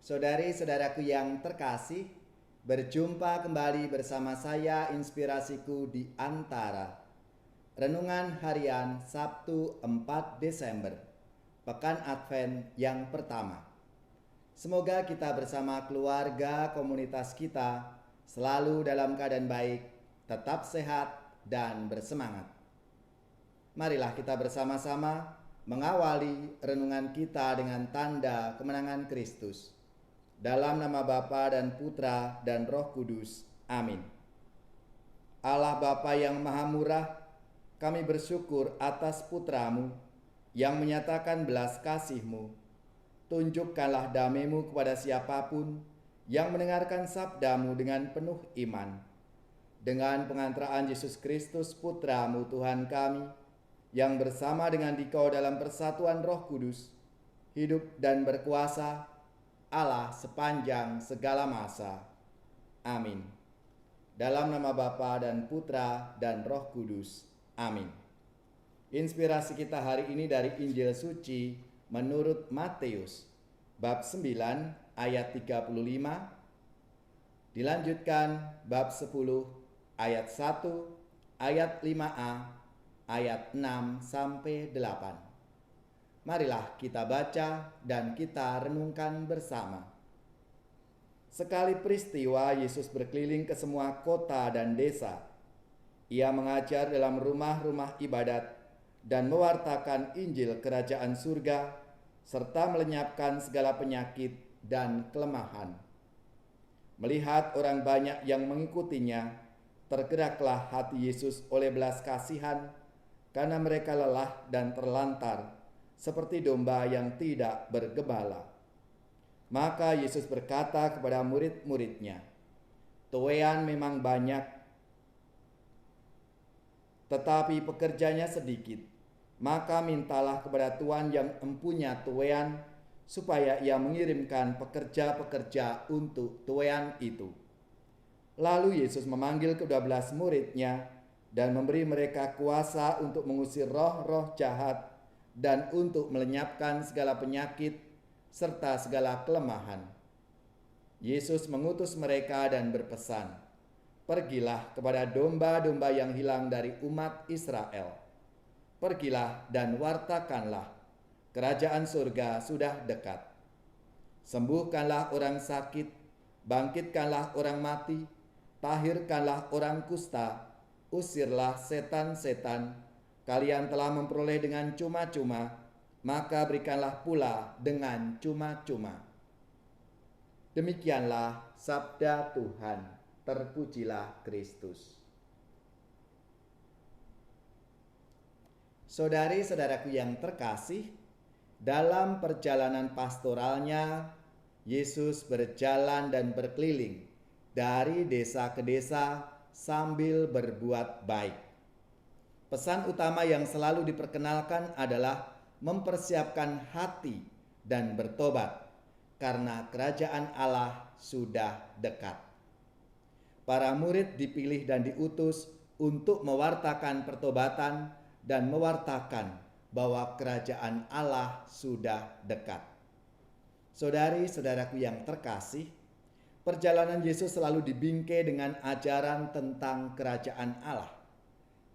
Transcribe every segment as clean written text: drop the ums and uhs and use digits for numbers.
Saudari-saudaraku yang terkasih, berjumpa kembali bersama saya Inspirasiku di Antara. Renungan harian Sabtu 4 Desember, Pekan Advent yang pertama. Semoga kita bersama keluarga komunitas kita selalu dalam keadaan baik, tetap sehat dan bersemangat. Marilah kita bersama-sama mengawali renungan kita dengan tanda kemenangan Kristus. Dalam nama Bapa dan Putra dan Roh Kudus. Amin. Allah Bapa yang Maha Murah, kami bersyukur atas Putramu yang menyatakan belas kasih-Mu. Tunjukkanlah damai-Mu kepada siapapun yang mendengarkan sabda-Mu dengan penuh iman. Dengan pengantaraan Yesus Kristus Putra-Mu Tuhan kami, yang bersama dengan Dikau dalam persatuan Roh Kudus, hidup dan berkuasa Allah sepanjang segala masa. Amin. Dalam nama Bapa dan Putra dan Roh Kudus. Amin. Inspirasi kita hari ini dari Injil Suci menurut Matius, bab 9 ayat 35, dilanjutkan bab 10 ayat 1, ayat 5a, ayat 6 sampai 8. Marilah kita baca dan kita renungkan bersama. Sekali peristiwa Yesus berkeliling ke semua kota dan desa. Ia mengajar dalam rumah-rumah ibadat dan mewartakan Injil Kerajaan Surga serta melenyapkan segala penyakit dan kelemahan. Melihat orang banyak yang mengikutinya, tergeraklah hati Yesus oleh belas kasihan karena mereka lelah dan terlantar seperti domba yang tidak bergembala. Maka Yesus berkata kepada murid-muridnya, "Tuaian memang banyak, tetapi pekerjanya sedikit. Maka mintalah kepada Tuhan yang empunya tuaian, supaya ia mengirimkan pekerja-pekerja untuk tuaian itu." Lalu Yesus memanggil ke-12 muridnya dan memberi mereka kuasa untuk mengusir roh-roh jahat dan untuk melenyapkan segala penyakit serta segala kelemahan. Yesus mengutus mereka dan berpesan, "Pergilah kepada domba-domba yang hilang dari umat Israel. Pergilah dan wartakanlah, kerajaan surga sudah dekat. Sembuhkanlah orang sakit, bangkitkanlah orang mati, tahirkanlah orang kusta, usirlah setan-setan. Kalian telah memperoleh dengan cuma-cuma, maka berikanlah pula dengan cuma-cuma." Demikianlah sabda Tuhan. Terpujilah Kristus. Saudari-saudaraku yang terkasih, dalam perjalanan pastoralnya, Yesus berjalan dan berkeliling dari desa ke desa sambil berbuat baik. Pesan utama yang selalu diperkenalkan adalah mempersiapkan hati dan bertobat, karena kerajaan Allah sudah dekat. Para murid dipilih dan diutus untuk mewartakan pertobatan dan mewartakan bahwa kerajaan Allah sudah dekat. Saudari-saudaraku yang terkasih, perjalanan Yesus selalu dibingkai dengan ajaran tentang kerajaan Allah.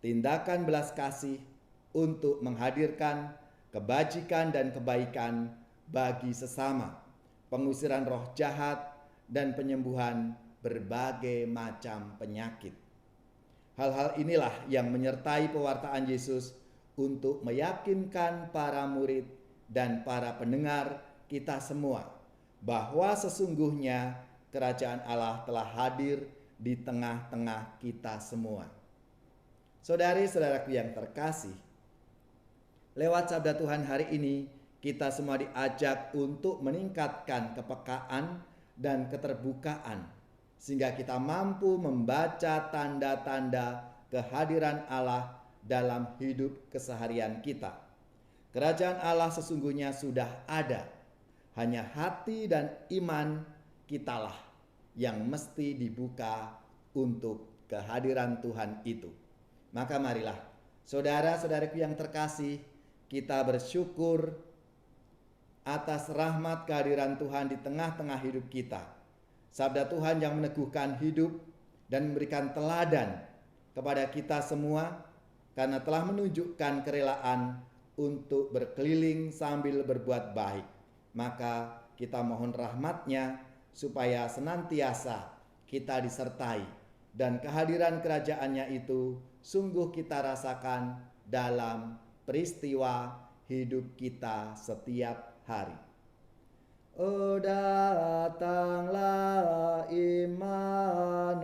Tindakan belas kasih untuk menghadirkan kebajikan dan kebaikan bagi sesama, pengusiran roh jahat, dan penyembuhan berbagai macam penyakit. Hal-hal inilah yang menyertai pewartaan Yesus untuk meyakinkan para murid dan para pendengar kita semua bahwa sesungguhnya kerajaan Allah telah hadir di tengah-tengah kita semua. Saudari-saudaraku yang terkasih, lewat sabda Tuhan hari ini, kita semua diajak untuk meningkatkan kepekaan dan keterbukaan, sehingga kita mampu membaca tanda-tanda kehadiran Allah dalam hidup keseharian kita. Kerajaan Allah sesungguhnya sudah ada, hanya hati dan iman kitalah yang mesti dibuka untuk kehadiran Tuhan itu. Maka marilah, saudara-saudaraku yang terkasih, kita bersyukur atas rahmat kehadiran Tuhan di tengah-tengah hidup kita. Sabda Tuhan yang meneguhkan hidup dan memberikan teladan kepada kita semua karena telah menunjukkan kerelaan untuk berkeliling sambil berbuat baik. Maka kita mohon rahmat-Nya supaya senantiasa kita disertai dan kehadiran kerajaan-Nya itu sungguh kita rasakan dalam peristiwa hidup kita setiap hari. Oh, datanglah Immanuel,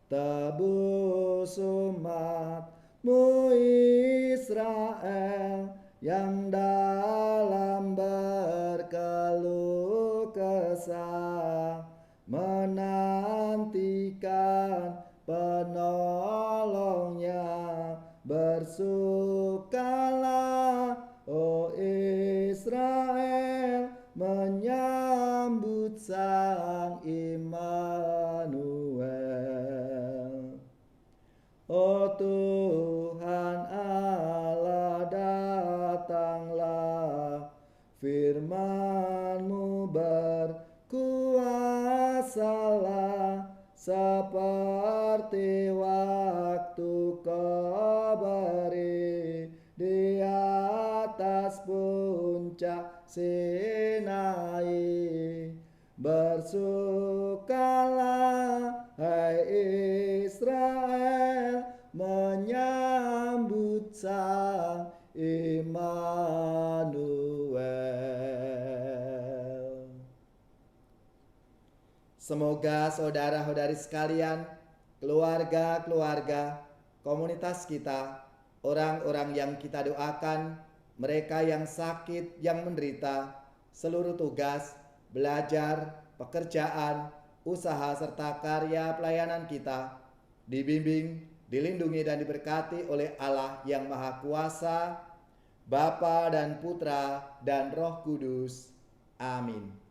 tebus umat-Mu Israel yang dalam berkeluh kesah menantikan penolongnya. Bersukalah, oh Israel, menyambut Sang Immanuel. Oh Tuhan Allah, datanglah, firman-Mu berkuasalah, seperti waktu Kau beri di atas puncak Sinai. Bersukalah, hai Israel, menyambut Sang Immanuel. Semoga saudara-saudari sekalian, keluarga-keluarga, komunitas kita, orang-orang yang kita doakan, mereka yang sakit, yang menderita, seluruh tugas, belajar, pekerjaan, usaha, serta karya pelayanan kita, dibimbing, dilindungi dan diberkati oleh Allah yang Maha Kuasa, Bapa dan Putra dan Roh Kudus. Amin.